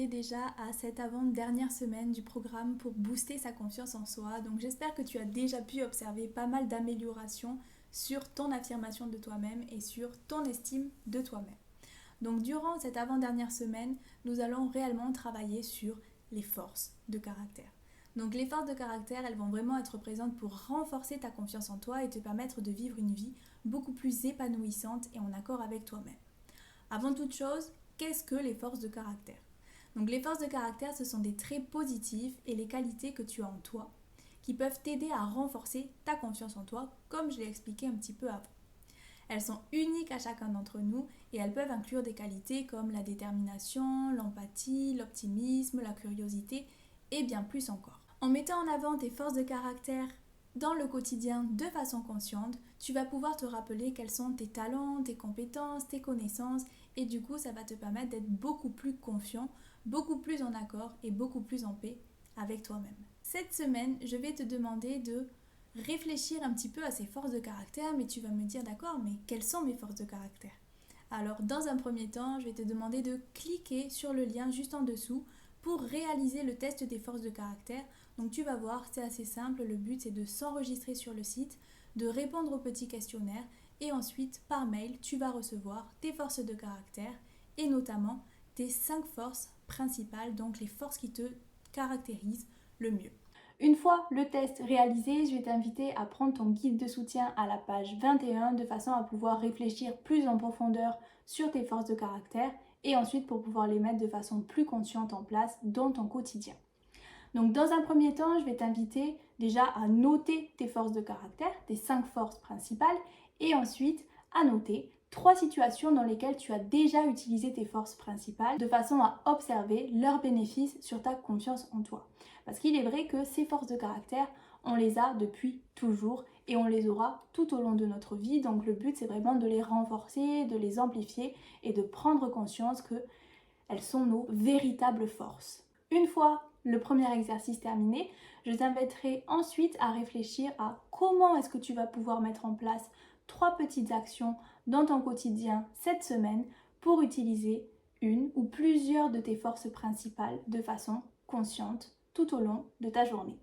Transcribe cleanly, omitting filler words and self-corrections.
arrivé déjà à cette avant-dernière semaine du programme pour booster sa confiance en soi. Donc j'espère que tu as déjà pu observer pas mal d'améliorations sur ton affirmation de toi-même et sur ton estime de toi-même. Donc durant cette avant-dernière semaine, nous allons réellement travailler sur les forces de caractère. Donc les forces de caractère, elles vont vraiment être présentes pour renforcer ta confiance en toi et te permettre de vivre une vie beaucoup plus épanouissante et en accord avec toi-même. Avant toute chose, qu'est-ce que les forces de caractère ? Donc les forces de caractère, ce sont des traits positifs et les qualités que tu as en toi qui peuvent t'aider à renforcer ta confiance en toi, comme je l'ai expliqué un petit peu avant. Elles sont uniques à chacun d'entre nous et elles peuvent inclure des qualités comme la détermination, l'empathie, l'optimisme, la curiosité et bien plus encore. En mettant en avant tes forces de caractère dans le quotidien de façon consciente, tu vas pouvoir te rappeler quels sont tes talents, tes compétences, tes connaissances et du coup ça va te permettre d'être beaucoup plus confiant, beaucoup plus en accord et beaucoup plus en paix avec toi-même. Cette semaine, je vais te demander de réfléchir un petit peu à ces forces de caractère, mais tu vas me dire d'accord, mais quelles sont mes forces de caractère ? Alors dans un premier temps, je vais te demander de cliquer sur le lien juste en dessous pour réaliser le test des forces de caractère. Donc tu vas voir, c'est assez simple, le but c'est de s'enregistrer sur le site, de répondre au petit questionnaire et ensuite par mail tu vas recevoir tes forces de caractère et notamment tes 5 forces principales, donc les forces qui te caractérisent le mieux. Une fois le test réalisé, je vais t'inviter à prendre ton guide de soutien à la page 21 de façon à pouvoir réfléchir plus en profondeur sur tes forces de caractère et ensuite pour pouvoir les mettre de façon plus consciente en place dans ton quotidien. Donc dans un premier temps, je vais t'inviter déjà à noter tes forces de caractère, tes 5 forces principales, et ensuite à noter 3 situations dans lesquelles tu as déjà utilisé tes forces principales de façon à observer leurs bénéfices sur ta confiance en toi. Parce qu'il est vrai que ces forces de caractère, on les a depuis toujours et on les aura tout au long de notre vie. Donc le but c'est vraiment de les renforcer, de les amplifier et de prendre conscience qu'elles sont nos véritables forces. Une fois le premier exercice terminé, je t'inviterai ensuite à réfléchir à comment est-ce que tu vas pouvoir mettre en place 3 petites actions dans ton quotidien cette semaine pour utiliser une ou plusieurs de tes forces principales de façon consciente tout au long de ta journée.